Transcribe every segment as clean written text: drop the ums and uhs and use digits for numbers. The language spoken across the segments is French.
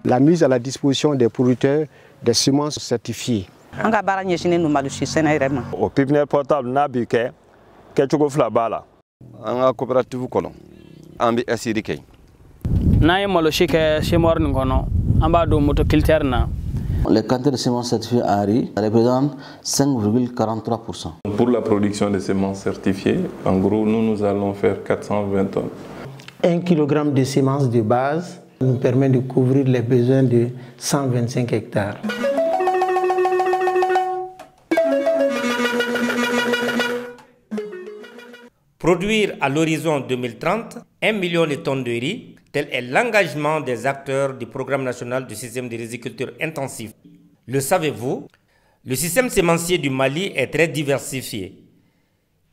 la mise à la disposition des producteurs des semences certifiées. Au pépinière portable, Nabiké, Ketchugo Flabala. En coopérative colon, Ambi Assiriké. Naïe Molochike, chez Morningono, Ambado Motoculterna. Les quantités de semences certifiées à riz représentent 5,43%. Pour la production de semences certifiées, en gros, nous allons faire 420 tonnes. 1 kg de semences de base nous permet de couvrir les besoins de 125 hectares. Produire à l'horizon 2030 1 million de tonnes de riz, tel est l'engagement des acteurs du programme national du système de riziculture intensif. Le savez-vous? Le système sémencier du Mali est très diversifié.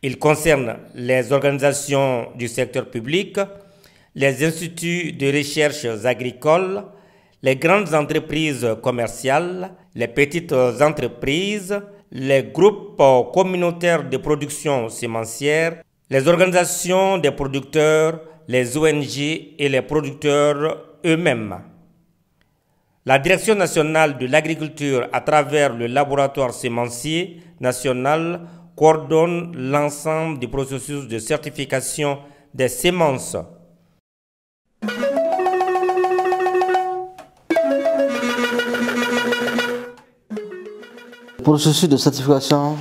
Il concerne les organisations du secteur public, les instituts de recherche agricoles, les grandes entreprises commerciales, les petites entreprises, les groupes communautaires de production sémencière, les organisations des producteurs, les ONG et les producteurs eux-mêmes. La Direction nationale de l'agriculture, à travers le laboratoire sémencier national, coordonne l'ensemble du processus de certification des semences. Le processus de certification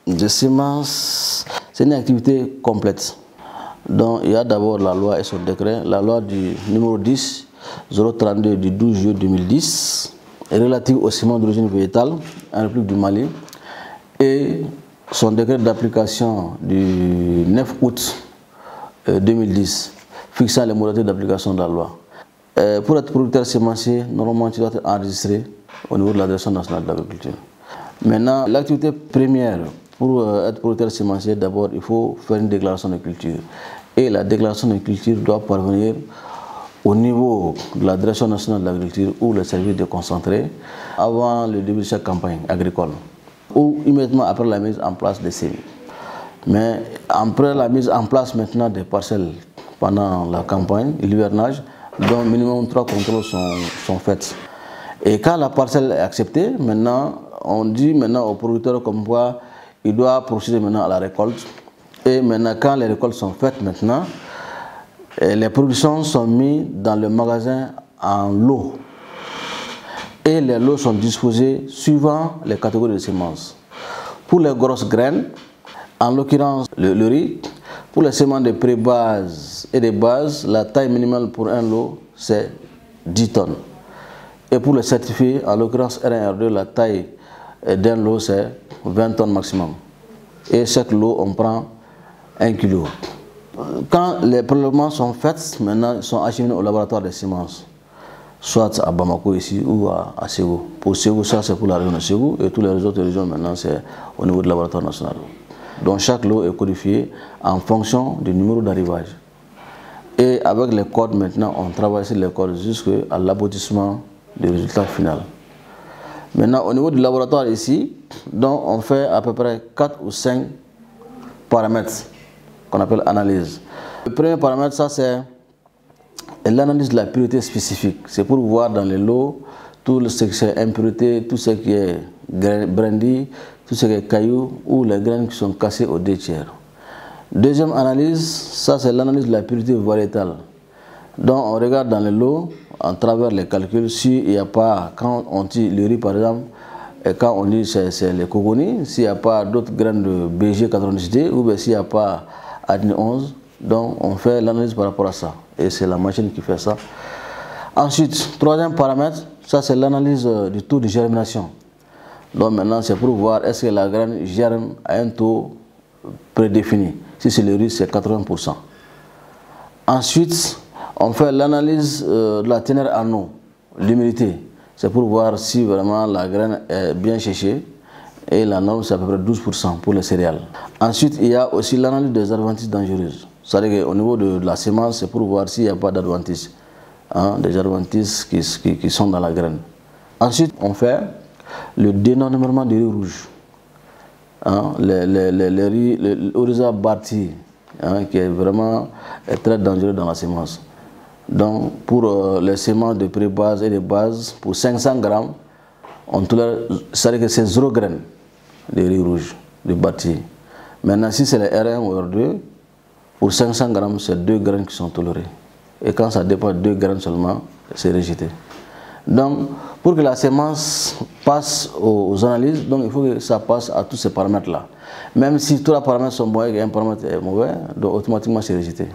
des semences, c'est une activité complète. Donc, il y a d'abord la loi et son décret, la loi du numéro 10-032 du 12 juillet 2010, relative aux semences d'origine végétale en République du Mali, et son décret d'application du 9 août 2010, fixant les modalités d'application de la loi. Pour être producteur sémencier, normalement, tu dois être enregistré au niveau de la Direction nationale de l'agriculture. Maintenant, l'activité première pour être producteur sémencier, d'abord, il faut faire une déclaration de culture. Et la déclaration de culture doit parvenir au niveau de la Direction nationale de l'agriculture ou le service déconcentré avant le début de chaque campagne agricole ou immédiatement après la mise en place des semis. Mais après la mise en place maintenant des parcelles pendant la campagne, l'hivernage, dont minimum 3 contrôles sont faits. Et quand la parcelle est acceptée, maintenant, on dit maintenant au producteur comme quoi il doit procéder maintenant à la récolte. Et maintenant, quand les récoltes sont faites maintenant, les productions sont mises dans le magasin en lots. Et les lots sont disposés suivant les catégories de semences. Pour les grosses graines, en l'occurrence le riz, pour les semences de pré-base et de base, la taille minimale pour un lot, c'est 10 tonnes. Et pour les certifiés, en l'occurrence R1 R2, la taille d'un lot, c'est 20 tonnes maximum. Et chaque lot, on prend 1 kg. Quand les prélèvements sont faits, maintenant, ils sont acheminés au laboratoire des semences, soit à Bamako ici ou à Ségou. Pour Ségou, ça c'est pour la région de Ségou, et toutes les autres régions maintenant, c'est au niveau du laboratoire national. Donc chaque lot est codifié en fonction du numéro d'arrivage. Et avec les codes maintenant, on travaille sur les codes jusqu'à l'aboutissement du résultat final. Maintenant, au niveau du laboratoire ici, donc on fait à peu près 4 ou 5 paramètres qu'on appelle analyse. Le premier paramètre, ça c'est l'analyse de la pureté spécifique. C'est pour voir dans les lots tout ce qui est impureté, tout ce qui est brandy, tout ce qui est cailloux ou les graines qui sont cassées aux 2 tiers. Deuxième analyse, ça c'est l'analyse de la pureté variétale. Donc on regarde dans les lots, à travers les calculs, s'il n'y a pas, quand on dit le riz par exemple, et quand on dit c'est les cogonis, s'il n'y a pas d'autres graines de BG90D ou s'il n'y a pas ADNI 11, donc on fait l'analyse par rapport à ça. Et c'est la machine qui fait ça. Ensuite, troisième paramètre, ça c'est l'analyse du taux de germination. Donc maintenant c'est pour voir est-ce que la graine germe à un taux prédéfini. Si c'est le riz, c'est 80%. Ensuite, on fait l'analyse de la teneur en eau, l'humidité. C'est pour voir si vraiment la graine est bien séchée. Et la norme, c'est à peu près 12% pour les céréales. Ensuite, il y a aussi l'analyse des adventices dangereuses. C'est-à-dire qu'au niveau de la semence, c'est pour voir s'il n'y a pas d'adventices. Des adventices qui sont dans la graine. Ensuite, on fait le dénombrement du riz rouge. Le riz Oryza Barty, qui est vraiment très dangereux dans la semence. Donc pour les semences de pré-base et de base, pour 500 grammes, on tolère, c'est-à-dire que c'est 0 graines de riz rouge, de bâti. Maintenant, si c'est les R1 ou R2, pour 500 grammes, c'est 2 graines qui sont tolérées. Et quand ça dépasse 2 graines seulement, c'est rejeté. Donc, pour que la semence passe aux analyses, donc il faut que ça passe à tous ces paramètres-là. Même si tous les paramètres sont bons et un paramètre est mauvais, donc automatiquement c'est rejeté.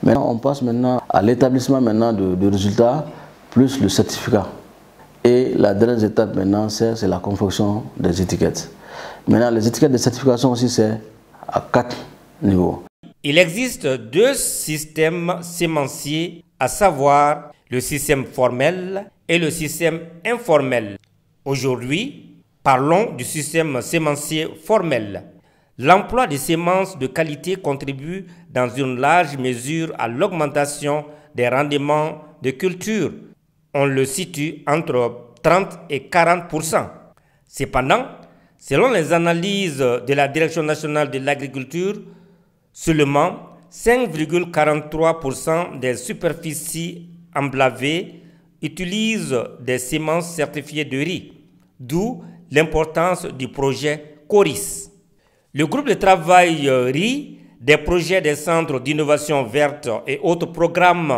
Maintenant, on passe maintenant à l'établissement de résultats plus le certificat. Et la dernière étape maintenant, c'est la confection des étiquettes. Maintenant, les étiquettes de certification aussi, c'est à 4 niveaux. Il existe 2 systèmes sémenciers, à savoir le système formel et le système informel. Aujourd'hui, parlons du système sémencier formel. L'emploi des semences de qualité contribue dans une large mesure à l'augmentation des rendements de culture. On le situe entre 30 et 40%. Cependant, selon les analyses de la Direction nationale de l'agriculture, seulement 5,43% des superficies emblavées utilisent des semences certifiées de riz, d'où l'importance du projet CORIS. Le groupe de travail riz, des projets des centres d'innovation verte et autres programmes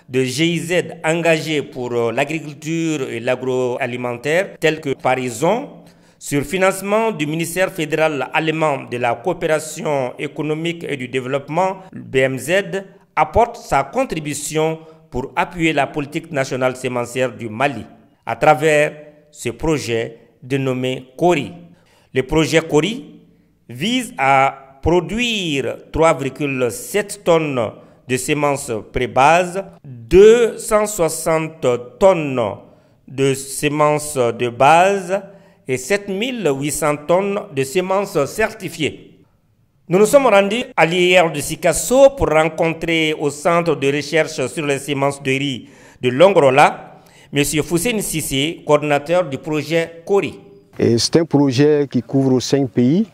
de GIZ engagés pour l'agriculture et l'agroalimentaire, tels que Parison, sur financement du ministère fédéral allemand de la coopération économique et du développement, BMZ, apporte sa contribution pour appuyer la politique nationale sémencière du Mali à travers ce projet dénommé CORI. Le projet CORI vise à produire 3,7 tonnes de semences pré-base, 260 tonnes de semences de base et 7800 tonnes de semences certifiées. Nous nous sommes rendus à l'IR de Sikasso pour rencontrer au centre de recherche sur les semences de riz de Longrola M. Fousseni Sissé, coordinateur du projet CORI. C'est un projet qui couvre 5 pays.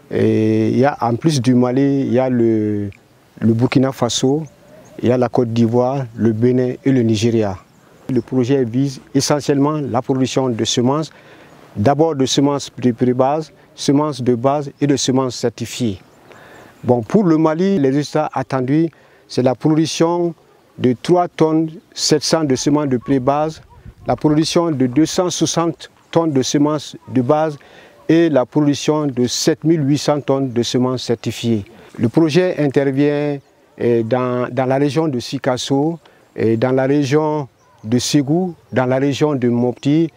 Et il y a, en plus du Mali, il y a le Burkina Faso, il y a la Côte d'Ivoire, le Bénin et le Nigeria. Le projet vise essentiellement la production de semences, d'abord de semences de pré-base, semences de base et de semences certifiées. Bon, pour le Mali, les résultats attendus, c'est la production de 3 tonnes 700 de semences de pré-base, la production de 260 tonnes de semences de base et la production de 7800 tonnes de semences certifiées. Le projet intervient dans la région de Sikasso, dans la région de Ségou, dans la région de Mopti,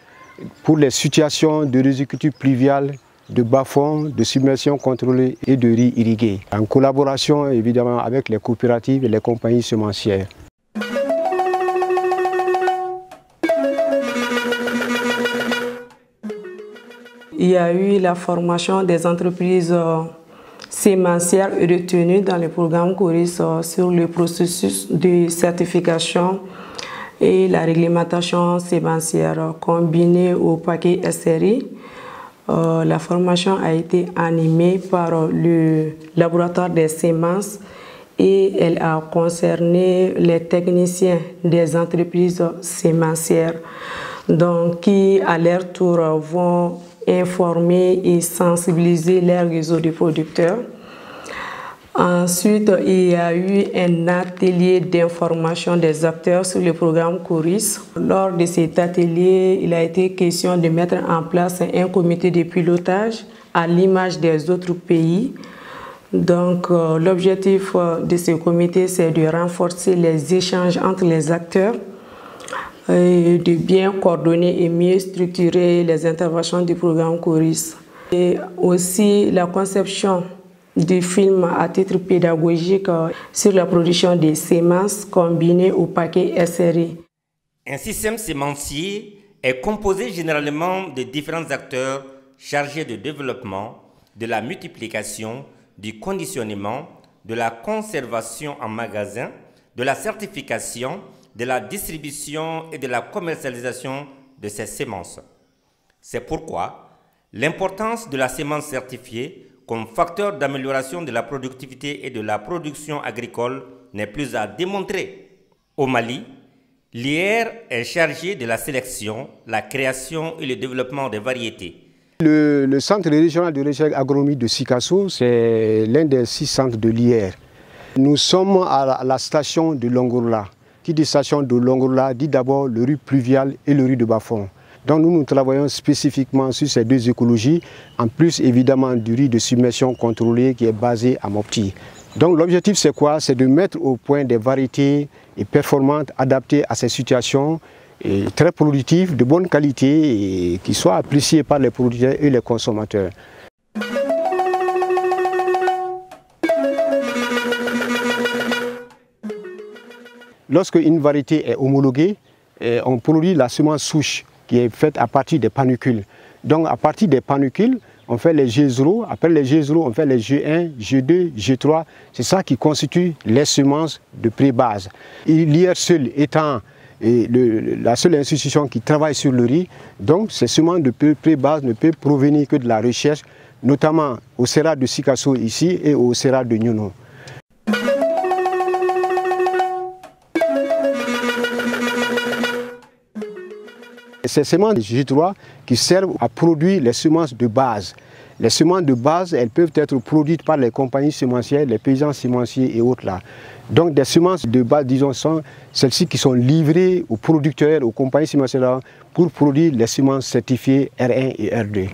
pour les situations de riziculture pluviale, de bas-fond, de submersion contrôlée et de riz irrigué, en collaboration évidemment avec les coopératives et les compagnies semencières. Il y a eu la formation des entreprises sémencières retenues dans le programme CORIS sur le processus de certification et la réglementation sémencière combinée au paquet SRI. La formation a été animée par le laboratoire des semences et elle a concerné les techniciens des entreprises sémencières donc, qui, à leur tour, vont informer et sensibiliser les réseaux de producteurs. Ensuite, il y a eu un atelier d'information des acteurs sur le programme CORIS. Lors de cet atelier, il a été question de mettre en place un comité de pilotage à l'image des autres pays. Donc, l'objectif de ce comité, c'est de renforcer les échanges entre les acteurs, et de bien coordonner et mieux structurer les interventions du programme CORIS. Et aussi la conception du film à titre pédagogique sur la production des semences combinées au paquet SRI. Un système sémencier est composé généralement de différents acteurs chargés de développement, de la multiplication, du conditionnement, de la conservation en magasin, de la certification, de la distribution et de la commercialisation de ces semences. C'est pourquoi l'importance de la semence certifiée comme facteur d'amélioration de la productivité et de la production agricole n'est plus à démontrer. Au Mali, l'IR est chargé de la sélection, la création et le développement des variétés. Le centre régional de recherche agronomique de Sikasso, c'est l'un des 6 centres de l'IR. Nous sommes à la station de Longourla. Qui dit station de Longourla dit d'abord le riz pluvial et le riz de bas-fond. Donc nous travaillons spécifiquement sur ces deux écologies, en plus évidemment du riz de submersion contrôlée qui est basé à Mopti. Donc l'objectif c'est quoi? C'est de mettre au point des variétés performantes adaptées à ces situations, et très productives, de bonne qualité et qui soient appréciées par les producteurs et les consommateurs. Lorsque une variété est homologuée, on produit la semence souche qui est faite à partir des panicules. Donc à partir des panicules, on fait les G0, après les G0, on fait les G1, G2, G3. C'est ça qui constitue les semences de pré-base. L'IR seul étant la seule institution qui travaille sur le riz, donc ces semences de pré-base ne peuvent provenir que de la recherche, notamment au Sera de Sikasso ici et au Sera de Nyuno. Ces semences de G3 qui servent à produire les semences de base. Les semences de base, elles peuvent être produites par les compagnies semencières, les paysans semenciers et autres là. Donc des semences de base, disons, sont celles-ci qui sont livrées aux producteurs, aux compagnies semencières pour produire les semences certifiées R1 et R2.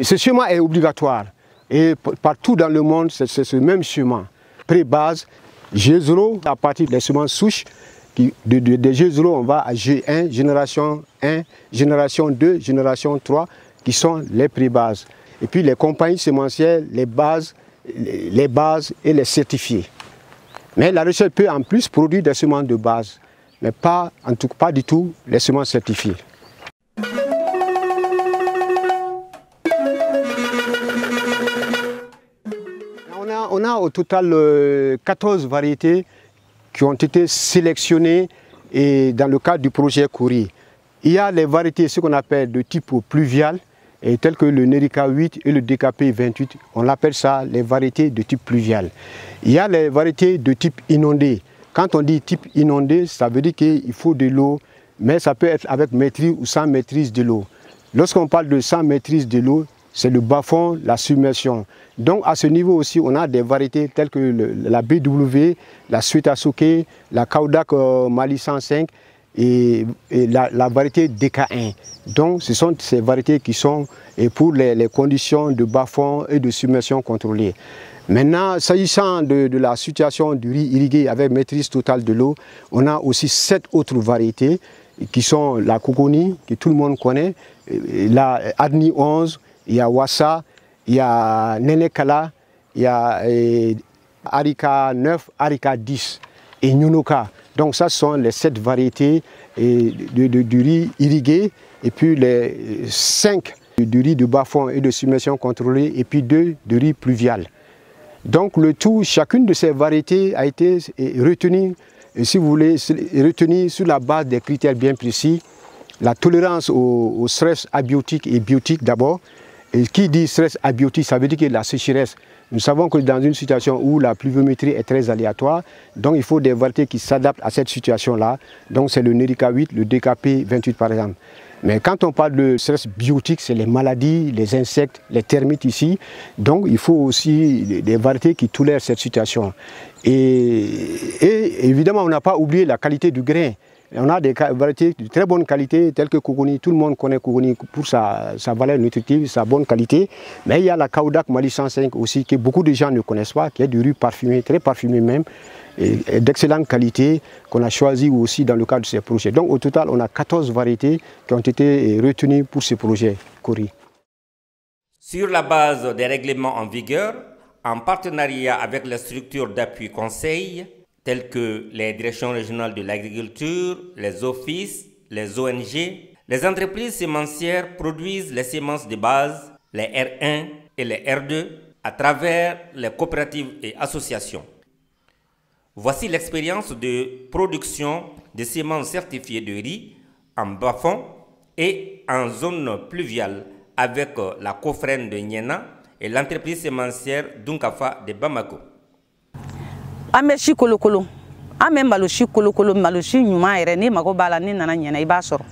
Ce chemin est obligatoire et partout dans le monde, c'est ce même chemin. Pré-base, G0, à partir des semences souches, de G0 on va à G1, génération 1, génération 2, génération 3, qui sont les pré-bases. Et puis les compagnies semencières, les bases et les certifiés. Mais la recherche peut en plus produire des semences de base, mais pas du tout les semences certifiées. On a au total 14 variétés qui ont été sélectionnées dans le cadre du projet Kori. Il y a les variétés, ce qu'on appelle de type pluvial, telles que le Nerica 8 et le DKP 28. On appelle ça les variétés de type pluvial. Il y a les variétés de type inondé. Quand on dit type inondé, ça veut dire qu'il faut de l'eau, mais ça peut être avec maîtrise ou sans maîtrise de l'eau. Lorsqu'on parle de sans maîtrise de l'eau, c'est le bas-fond, la submersion. Donc à ce niveau aussi, on a des variétés telles que la BW, la Suetasoke, la Kaudak Mali 105 et la variété DK1. Donc ce sont ces variétés qui sont pour les conditions de bas-fond et de submersion contrôlée. Maintenant, s'agissant de la situation du riz irrigué avec maîtrise totale de l'eau, on a aussi 7 autres variétés qui sont la Kokoni, que tout le monde connaît, la Adni 11, il y a Wassa, il y a Nenekala, il y a Arika 9, Arika 10 et Nyunoka. Donc ça sont les 7 variétés du riz irrigué et puis les 5 du riz de bas-fond et de submersion contrôlée et puis 2 de riz pluvial. Donc le tout, chacune de ces variétés a été retenue, si vous voulez, retenue sur la base des critères bien précis. La tolérance au stress abiotique et biotique d'abord. Et qui dit stress abiotique, ça veut dire que la sécheresse. Nous savons que dans une situation où la pluviométrie est très aléatoire, donc il faut des variétés qui s'adaptent à cette situation-là. Donc c'est le Nerica 8, le DKP 28 par exemple. Mais quand on parle de stress biotique, c'est les maladies, les insectes, les termites ici. Donc il faut aussi des variétés qui tolèrent cette situation. Et évidemment, on n'a pas oublié la qualité du grain. On a des variétés de très bonne qualité, telles que Kokoni. Tout le monde connaît Kokoni pour sa valeur nutritive, sa bonne qualité. Mais il y a la Kaudak Mali 105 aussi, que beaucoup de gens ne connaissent pas, qui est du riz parfumé, très parfumé même, et d'excellente qualité, qu'on a choisi aussi dans le cadre de ces projets. Donc au total, on a 14 variétés qui ont été retenues pour ce projet Kori. Sur la base des règlements en vigueur, en partenariat avec les structures d'appui conseil, telles que les directions régionales de l'agriculture, les offices, les ONG, les entreprises sémencières produisent les semences de base, les R1 et les R2, à travers les coopératives et associations. Voici l'expérience de production de semences certifiées de riz en bas-fond et en zone pluviale avec la Cofrène de Niena et l'entreprise sémencière Dunkafa de Bamako. Ameshi kolokolo, ame malushi kolokolo, malushi nyuma ere ni mago bala ni nana nyena ibasoro.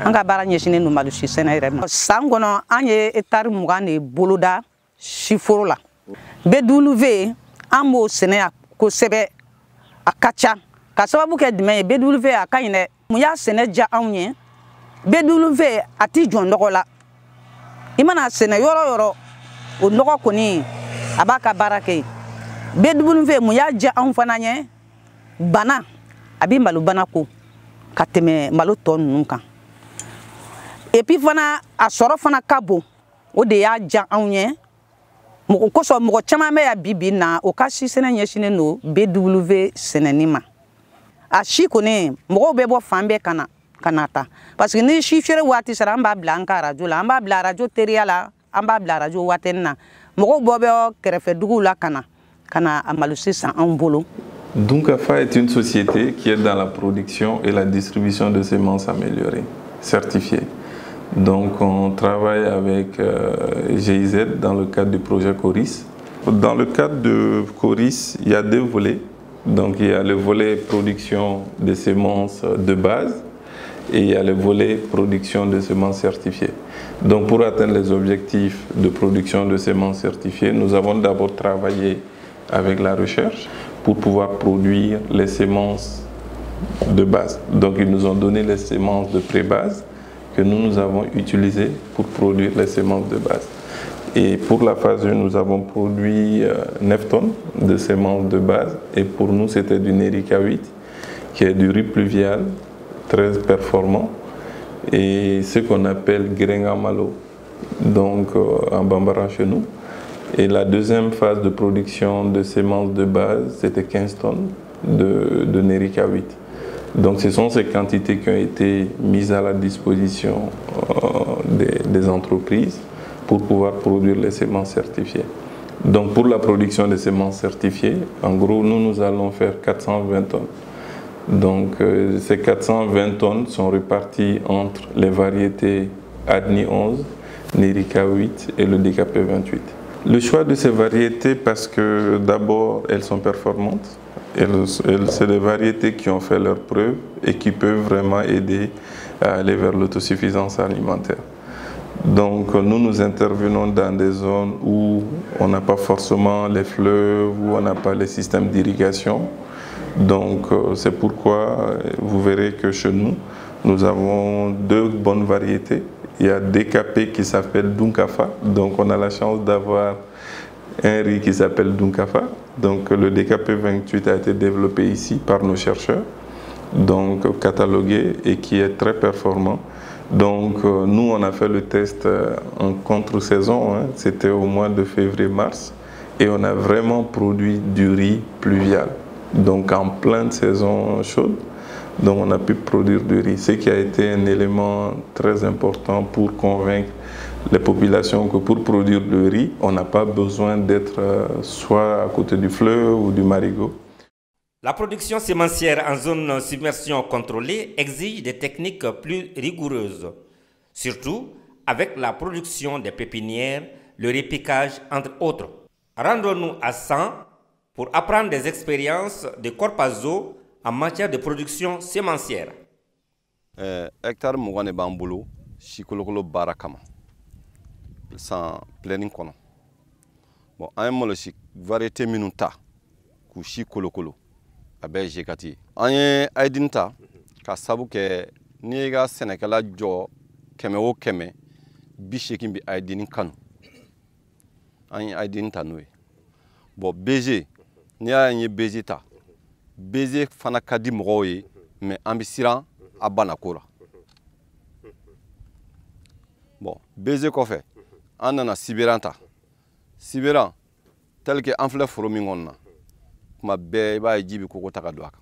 Anga bara nyeshine no malushi sena ere. Sangono anye etar mugane boloda shiforola. BW amo sene ko sebe akacha. Ka sababu ke dime BW akayine muya sene ja anye. BW ati jondogola. Imana sene yoro o noko koni abaka barake. BW muya ja anfananye bana abi malu bana ko kateme malu ton nunka. Et puis fana a soro fana kabo o de ya ja anye mo ko so mo chama me ya bibi na o ka shi sene nyeshine no BW senenima. A shi kone mo be bo fambe kanata parce que ni shi fere wati sara amba blanca radio la amba bla radio teriala amba bla radio watenna mo bo be kerefe dugu la kana amalusi sa en bolo. Dunkafa est une société qui est dans la production et la distribution de semences améliorées, certifiées. Donc on travaille avec GIZ dans le cadre du projet Coris. Dans le cadre de Coris, il y a deux volets. Donc il y a le volet production de semences de base et il y a le volet production de semences certifiées. Donc pour atteindre les objectifs de production de semences certifiées, nous avons d'abord travaillé avec la recherche pour pouvoir produire les semences de base. Donc ils nous ont donné les semences de pré-base que nous avons utilisées pour produire les semences de base. Et pour la phase 1, nous avons produit 9 tonnes de semences de base. Et pour nous, c'était du Nerica 8, qui est du riz pluvial, très performant, et ce qu'on appelle Grenga Malo, donc en bambara chez nous. Et la deuxième phase de production de semences de base, c'était 15 tonnes de Nerica 8. Donc ce sont ces quantités qui ont été mises à la disposition des entreprises pour pouvoir produire les semences certifiées. Donc pour la production des semences certifiées, en gros, nous allons faire 420 tonnes. Donc ces 420 tonnes sont réparties entre les variétés Adni 11, Nerica 8 et le DKP 28. Le choix de ces variétés parce que d'abord elles sont performantes, c'est des variétés qui ont fait leurs preuves et qui peuvent vraiment aider à aller vers l'autosuffisance alimentaire. Donc nous intervenons dans des zones où on n'a pas forcément les fleuves, où on n'a pas les systèmes d'irrigation. Donc c'est pourquoi vous verrez que chez nous, nous avons deux bonnes variétés. Il y a DKP qui s'appelle Dunkafa, donc on a la chance d'avoir un riz qui s'appelle Dunkafa. Donc le DKP 28 a été développé ici par nos chercheurs, donc catalogué et qui est très performant. Donc nous on a fait le test en contre-saison, hein, c'était au mois de février-mars, et on a vraiment produit du riz pluvial, donc en pleine saison chaude. Donc on a pu produire du riz, ce qui a été un élément très important pour convaincre les populations que pour produire du riz, on n'a pas besoin d'être soit à côté du fleuve ou du marigot. La production sémencière en zone submersion contrôlée exige des techniques plus rigoureuses, surtout avec la production des pépinières, le repiquage entre autres. Rendons-nous à 100 pour apprendre des expériences de Corpazo en matière de production sémencière. Hectare mugane bambulu shikolokolo barakama sans planning kono. Bon, un molo shi variété minuta ku shikolokolo abe jekati. Anye aidinta ka sabu ke ni ga senekala jo keme o keme bi shekin bi aidinin kanu. Anye aidinta noe. Bon, BG ni anye BG ta. BG fana kadi mɔgɔw ye mais an bɛ siran a banako la. Bon, BG kɔfɛ an nana Sibéran ta. Sibéran tel que an filɛ foro min kɔnɔ na kuma bɛɛ i b'a ye ji bɛ koko ta ka don a kan.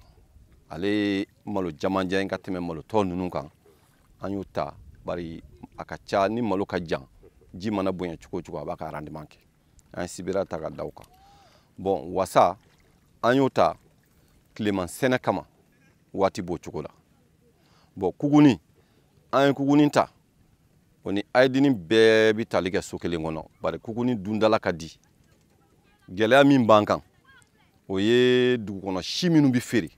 Ale ye malo jamanjan ye ka tɛmɛ malo tɔ ninnu kan. An y'o ta bari a ka ca ni malo ka jan ji mana bonya cogo o cogo a b'a ka rendement kɛ. An ye Sibéran ta ka da o kan. Bon, wasa an y'o ta Clément sɛnɛ kama waati b'o cogo la. Bon, kuguni an ye kuguni ta oni aidini bɛɛ bi tali kɛ so kelen kɔnɔ bari kukuni dundala ka di gɛlɛya min b'an kan o ye dugu kɔnɔ si minnu bi feere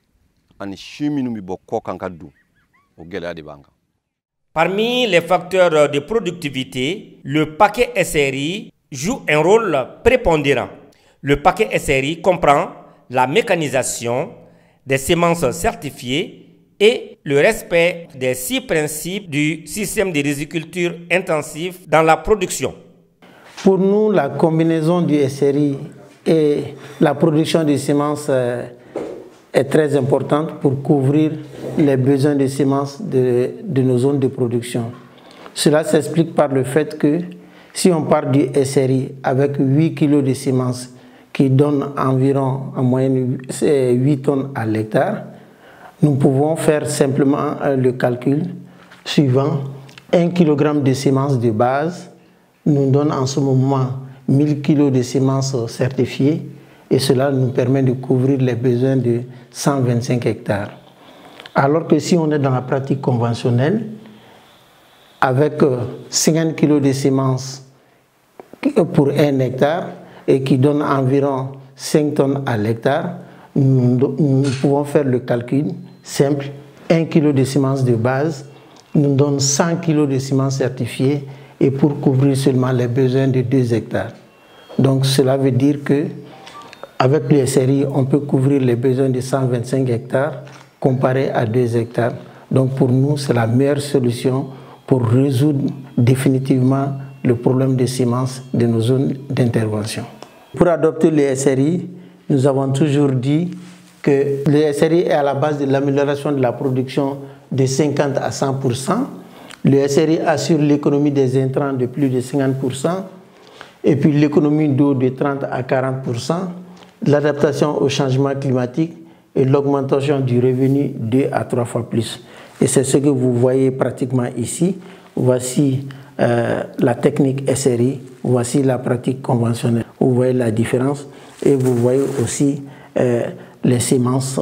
ani si minnu bi bɔ kɔ kan ka dun o gɛlɛya de b'an kan. Parmi les facteurs de productivité, le paquet SRI joue un rôle prépondérant. Le paquet SRI comprend la mécanisation des semences certifiées et le respect des 6 principes du système de riziculture intensif dans la production. Pour nous, la combinaison du SRI et la production de semences est très importante pour couvrir les besoins de semences de nos zones de production. Cela s'explique par le fait que si on part du SRI avec 8 kg de semences qui donnent environ en moyenne 8 tonnes à l'hectare, nous pouvons faire simplement le calcul suivant. 1 kg de semences de base nous donne en ce moment 1000 kg de semences certifiées et cela nous permet de couvrir les besoins de 125 hectares. Alors que si on est dans la pratique conventionnelle, avec 50 kg de semences pour 1 hectare et qui donne environ 5 tonnes à l'hectare, nous pouvons faire le calcul simple. 1 kg de semences de base nous donne 100 kg de semences certifiées et pour couvrir seulement les besoins de 2 hectares. Donc cela veut dire que avec le SRI, on peut couvrir les besoins de 125 hectares comparé à 2 hectares. Donc pour nous, c'est la meilleure solution pour résoudre définitivement le problème des semences de nos zones d'intervention. Pour adopter le SRI, nous avons toujours dit que le SRI est à la base de l'amélioration de la production de 50 à 100%. Le SRI assure l'économie des intrants de plus de 50%, et puis l'économie d'eau de 30 à 40%, l'adaptation au changement climatique et l'augmentation du revenu 2 à 3 fois plus. Et c'est ce que vous voyez pratiquement ici. Voici la technique SRI, voici la pratique conventionnelle. Vous voyez la différence et vous voyez aussi les semences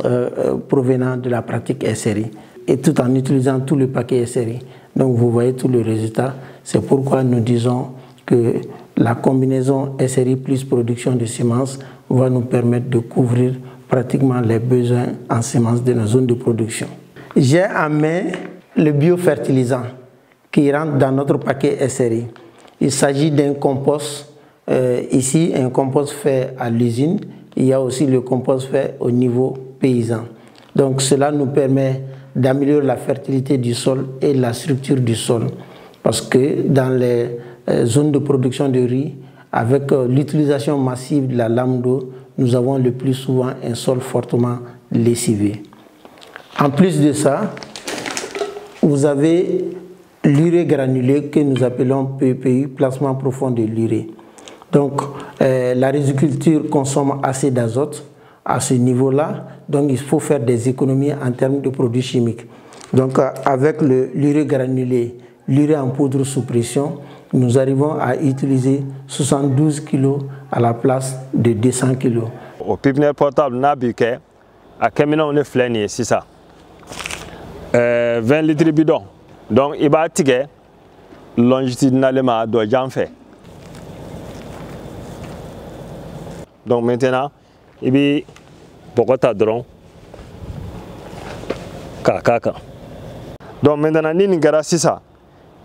provenant de la pratique SRI, et tout en utilisant tout le paquet SRI. Donc vous voyez tout le résultat. C'est pourquoi nous disons que la combinaison SRI plus production de semences va nous permettre de couvrir pratiquement les besoins en semences de nos zones de production. J'ai en main le biofertilisant qui rentre dans notre paquet SRI. Il s'agit d'un compost, ici un compost fait à l'usine. Il y a aussi le compost fait au niveau paysan. Donc cela nous permet d'améliorer la fertilité du sol et la structure du sol. Parce que dans les zones de production de riz, avec l'utilisation massive de la lame d'eau, nous avons le plus souvent un sol fortement lessivé. En plus de ça, vous avez l'urée granulée que nous appelons PPU, placement profond de l'urée. Donc la riziculture consomme assez d'azote à ce niveau-là, donc il faut faire des économies en termes de produits chimiques. Donc avec l'urée granulée, l'urée en poudre sous pression, nous arrivons à utiliser 72 kg à la place de 200 kg. Au pépinière portable, n'a biqué à Camino on est flâné, c'est ça. 20 litres bidon. Donc il va tirer longitudinalement de j'en fais. Donc maintenant, il y a beaucoup de drone. Kaka. Donc maintenant, ni ngara sisa,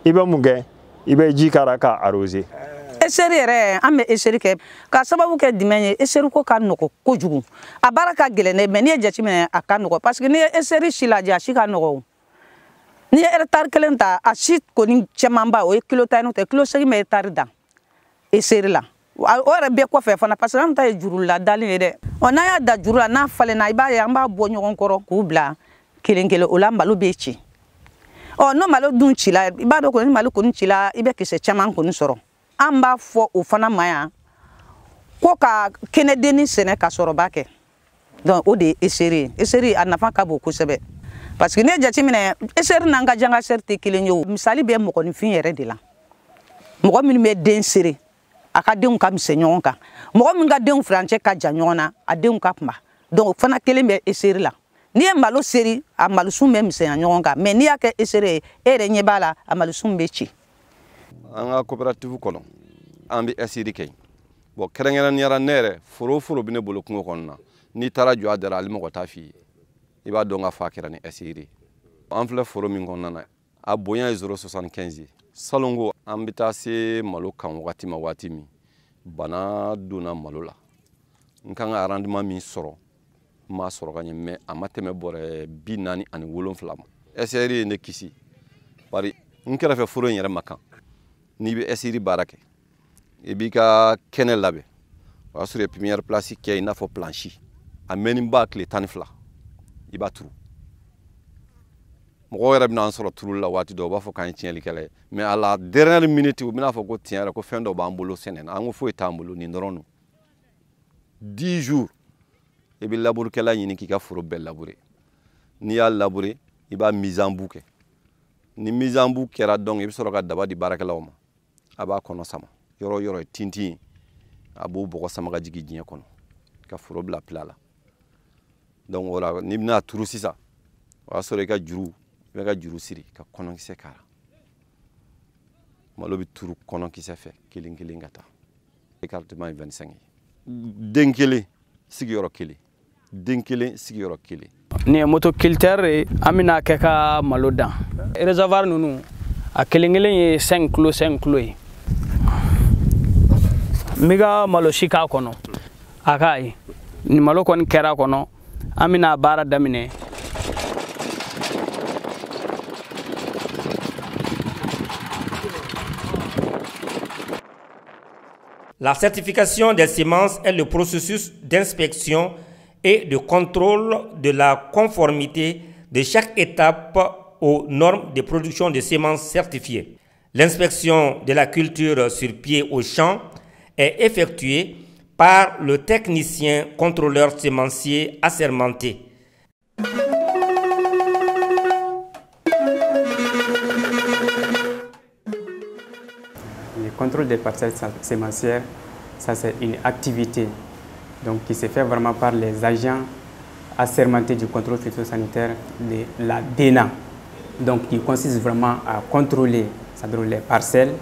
il va mouger. Ibe jikara ka arrosé. Eseri yɛrɛ an bɛ eseri kɛ ka sababu kɛ jumɛn ye eseri ko ka nɔgɔ kojugu a baara ka gɛlɛn dɛ mais n'i ye jateminɛ a ka nɔgɔ parce que n'i ye eseri si lajɛ a si ka nɔgɔ n'i ye hectare kelen ta a si kɔni cɛmanba o ye kilo tan n'o tɛ kilo 8 bɛ hectare dan eseri la o yɛrɛ bɛɛ kɔfɛ fana parce que an ta ye juru la dali ye dɛ ɔ n'an y'a da juru la n'a falenna i b'a ye an b'a bɔ ɲɔgɔn kɔrɔ k'u bila kelen kelen o la malo bɛ ci. Oh no malo dun cila i b'a dɔn ko ni malo kɔni cila i bɛ kisɛ caman kɔni sɔrɔ an b'a fɔ o fana ma yan ko ka kɛnɛdenni sɛnɛ ka sɔrɔba kɛ donc o de ye eseri eseri a nafa ka bon kosɛbɛ parce que ne jateminɛ eseri n'an ka janga seri tɛ kelen ye o misali bɛ mɔgɔninfin yɛrɛ de la mɔgɔ minnu bɛ den seri a ka denw ka misɛn ɲɔgɔn kan mɔgɔ min ka denw furancɛ ka jan ɲɔgɔn na a denw ka kunba donc o fana kelen bɛ eseri la. N'i ye malo seri a malosun bɛ misɛnya ɲɔgɔn kan mais n'i y'a kɛ eseri ye e yɛrɛ ɲɛ b'a la a malosun bɛ ci anga coopérative kono ambi esiri kay bo kerengena nyara nere foro bine bolo kungo konna ni tara jo adara alimo ko tafi iba donga fakira ni esiri amfle foro min konna na abonya 075 salongo ambita se malo kan wati mi bana duna malo la nkanga arrangement mi soro ma soro ganye me amateme bore binani ani wolon flam esiri ne kisi bari nkela fe foro nyere makan ni be esiri barake e bi ka kene labe wa sur première place qui na fo planchi ameni ba clé tanfla iba tru mo ko rabina soro tru la wati do ba fo kan tienli kele mais à la dernière minute mina fo ko tienra ko fendo ba mbolo senen ango fo etambolo ni ndorono 10 jours e bi labour kala yini ki ka foro bel labourer ni ya labourer iba mise en bouquet ni mise en bouquet kera donc ibi soro ka daba di barakala o ma aba kono sama yoro tinti abu boko sama ga jigi jinya kono ka furo bla plala donc wala ni na turu sisa wa sore ka juru be ka juru siri ka kono ki sekara malo bi turu kono ki se fe kiling gata écartement 25 denkele sigi yoro kili denkele sigi yoro kili ni moto kilter amina keka malodan réservoir nunu a kilingelen 5 kilo miga malo shika kono akai ni malo kon kera kono amina bara damine La certification des semences est le processus d'inspection et de contrôle de la conformité de chaque étape aux normes de production de semences certifiées. L'inspection de la culture sur pied au champ est effectuée par le technicien contrôleur sémencier assermenté. Le contrôle des parcelles sémencières, ça c'est une activité donc, qui se fait vraiment par les agents assermentés du contrôle phytosanitaire de la DENA. Donc qui consiste vraiment à contrôler les parcelles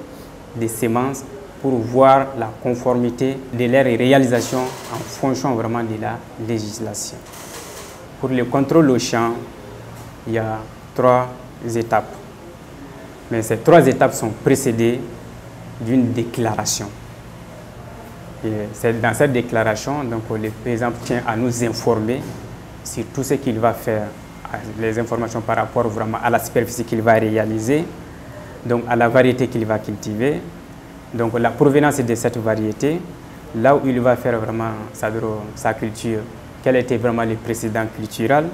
des semences pour voir la conformité de leur réalisation en fonction vraiment de la législation. Pour le contrôle au champ, il y a 3 étapes. Mais ces 3 étapes sont précédées d'une déclaration. Et dans cette déclaration, donc, le paysan tient à nous informer sur tout ce qu'il va faire, les informations par rapport vraiment à la superficie qu'il va réaliser, donc à la variété qu'il va cultiver, donc la provenance de cette variété, là où il va faire vraiment sa culture, quel était vraiment le précédent cultural.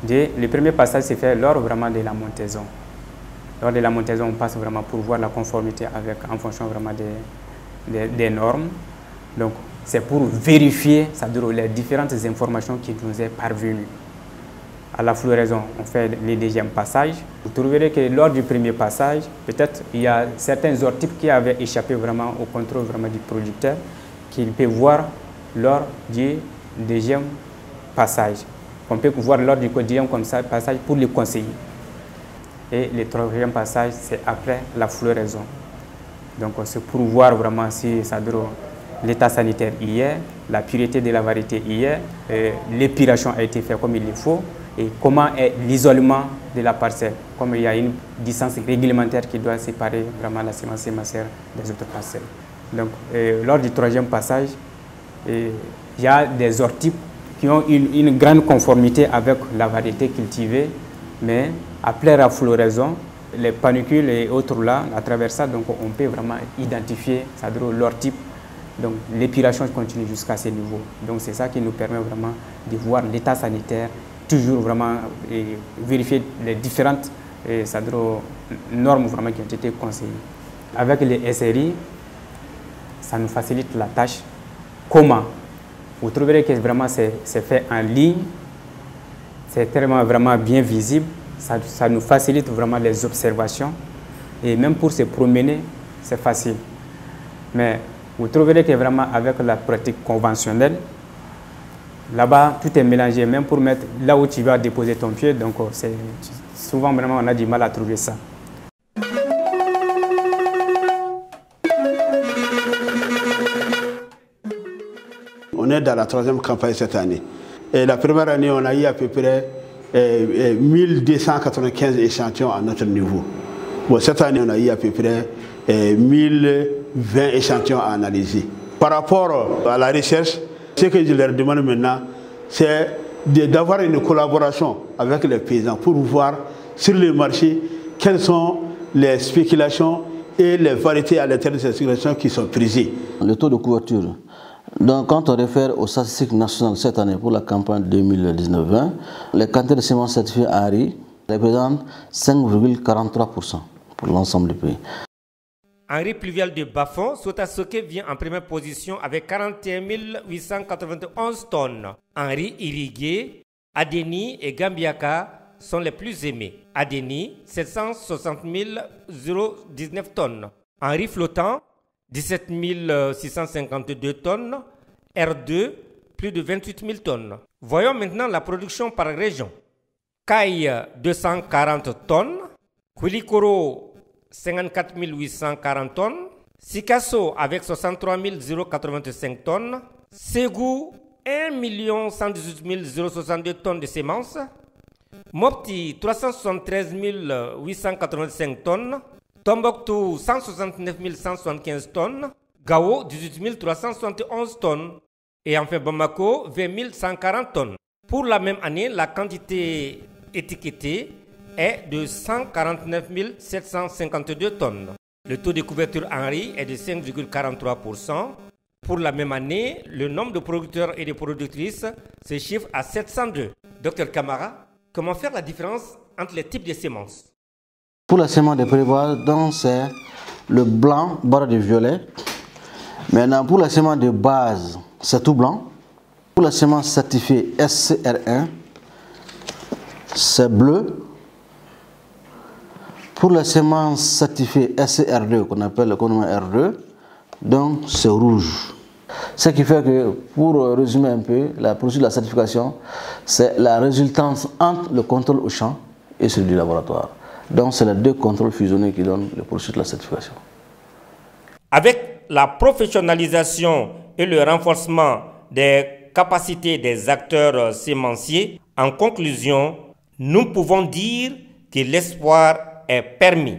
Le premier passage se fait lors vraiment de la montaison. Lors de la montaison, on passe vraiment pour voir la conformité en fonction vraiment des normes. Donc c'est pour vérifier les différentes informations qui nous est parvenues. À la floraison, on fait le deuxième passage. Vous trouverez que lors du premier passage, peut-être il y a certains ortypes qui avaient échappé vraiment au contrôle vraiment du producteur, qu'il peut voir lors du deuxième passage. On peut voir lors du deuxième passage pour le conseiller. Et le troisième passage, c'est après la floraison. Donc c'est pour voir vraiment si l'état sanitaire hier, la pureté de la variété hier, l'épuration a été faite comme il le faut, et comment est l'isolement de la parcelle, comme il y a une distance réglementaire qui doit séparer vraiment la semence sémencière des autres parcelles. Donc, lors du troisième passage, il y a des ortypes qui ont une grande conformité avec la variété cultivée, mais après la floraison, les panicules et autres là, à travers ça, donc on peut vraiment identifier l'ortype. Donc l'épuration continue jusqu'à ce niveau. Donc c'est ça qui nous permet vraiment de voir l'état sanitaire, toujours vraiment vérifier les différentes normes vraiment qui ont été conseillées. Avec les SRI, ça nous facilite la tâche. Comment? Vous trouverez que vraiment c'est fait en ligne, c'est vraiment bien visible, ça nous facilite vraiment les observations et même pour se promener, c'est facile. Mais vous trouverez que vraiment avec la pratique conventionnelle, là-bas tout est mélangé, même pour mettre là où tu vas déposer ton pied, donc souvent vraiment on a du mal à trouver ça. On est dans la 3e campagne cette année. Et la première année, on a eu à peu près 1295 échantillons à notre niveau. Bon, cette année, on a eu à peu près 1020 échantillons à analyser. Par rapport à la recherche, ce que je leur demande maintenant, c'est d'avoir une collaboration avec les paysans pour voir sur le marché quelles sont les spéculations et les variétés à l'intérieur de ces spéculations qui sont prisées. Le taux de couverture. Donc, quand on réfère aux statistiques nationales cette année pour la campagne 2019-20, les quantités de semences certifiées en riz représentent 5,43% pour l'ensemble du pays. Henri Pluvial de Bafon, Sotasoke vient en première position avec 41 891 tonnes. Henri irrigué, Adeni et Gambiaka sont les plus aimés. Adeni, 760 019 tonnes. Henri flottant, 17 652 tonnes. R2, plus de 28 000 tonnes. Voyons maintenant la production par région. Caille, 240 tonnes. Koulikoro, 54 840 tonnes. Sikasso avec 63 085 tonnes. Ségou, 1 118 062 tonnes de semences. Mopti, 373 885 tonnes. Tombouctou, 169 175 tonnes. Gao, 18 371 tonnes. Et enfin Bamako, 20 140 tonnes. Pour la même année, la quantité étiquetée est de 149 752 tonnes. Le taux de couverture en riz est de 5,43%. Pour la même année, le nombre de producteurs et de productrices se chiffre à 702. Docteur Camara, comment faire la différence entre les types de semences? Pour la semence de prévoit, c'est le blanc barre de violet. Maintenant, pour la semence de base, c'est tout blanc. Pour la semence certifiée SCR1, c'est bleu. Pour la semence certifiée SCR2, qu'on appelle le R2, donc c'est rouge. Ce qui fait que, pour résumer un peu, la procédure de la certification, c'est la résultance entre le contrôle au champ et celui du laboratoire. Donc c'est les deux contrôles fusionnés qui donnent le processus de la certification. Avec la professionnalisation et le renforcement des capacités des acteurs sémenciers, en conclusion, nous pouvons dire que l'espoir est permis.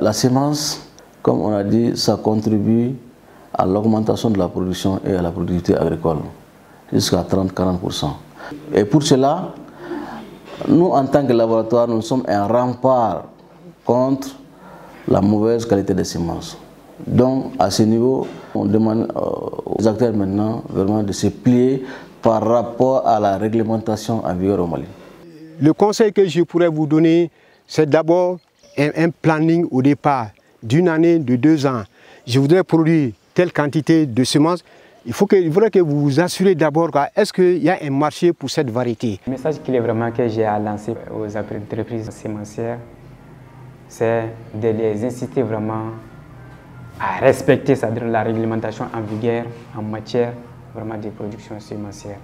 La semence, comme on a dit, ça contribue à l'augmentation de la production et à la productivité agricole, jusqu'à 30-40%. Et pour cela, nous, en tant que laboratoire, nous sommes un rempart contre la mauvaise qualité des semences. Donc, à ce niveau, on demande aux acteurs maintenant vraiment de se plier par rapport à la réglementation en vigueur au Mali. Le conseil que je pourrais vous donner, c'est d'abord un planning au départ d'une année, de 2 ans. Je voudrais produire telle quantité de semences. Il faudrait que vous vous assurez d'abord, est-ce qu'il y a un marché pour cette variété? Le message qu'il est vraiment que j'ai à lancer aux entreprises sémencières, c'est de les inciter vraiment à respecter la réglementation en vigueur en matière vraiment de production sémencière.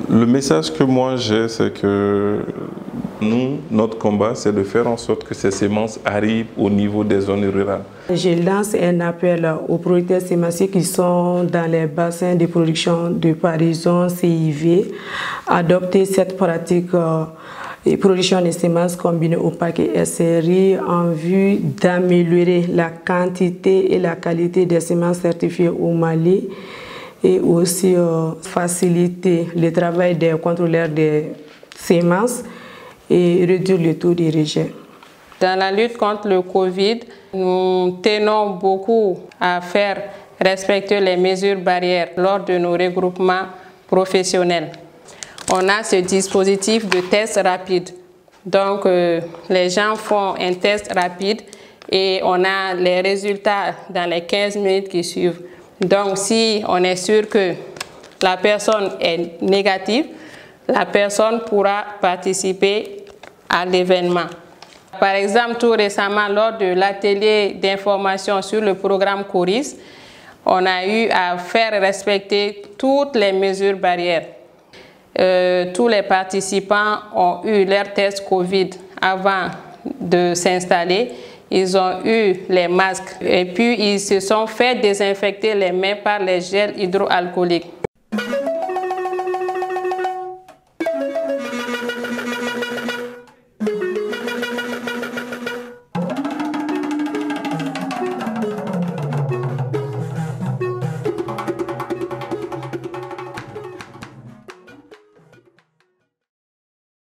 Le message que moi j'ai, c'est que nous, notre combat, c'est de faire en sorte que ces semences arrivent au niveau des zones rurales. Je lance un appel aux producteurs sémenciers qui sont dans les bassins de production de Parison, CIV, à adopter cette pratique de production de semences combinées au paquet SRI en vue d'améliorer la quantité et la qualité des semences certifiées au Mali, et aussi faciliter le travail des contrôleurs des semences et réduire le taux de rejet. Dans la lutte contre le Covid, nous tenons beaucoup à faire respecter les mesures barrières lors de nos regroupements professionnels. On a ce dispositif de test rapide. Donc, les gens font un test rapide et on a les résultats dans les 15 minutes qui suivent. Donc, si on est sûr que la personne est négative, la personne pourra participer à l'événement. Par exemple, tout récemment, lors de l'atelier d'information sur le programme CORIS, on a eu à faire respecter toutes les mesures barrières. Tous les participants ont eu leur test Covid avant de s'installer. ils ont eu les masques et puis ils se sont fait désinfecter les mains par les gels hydroalcooliques.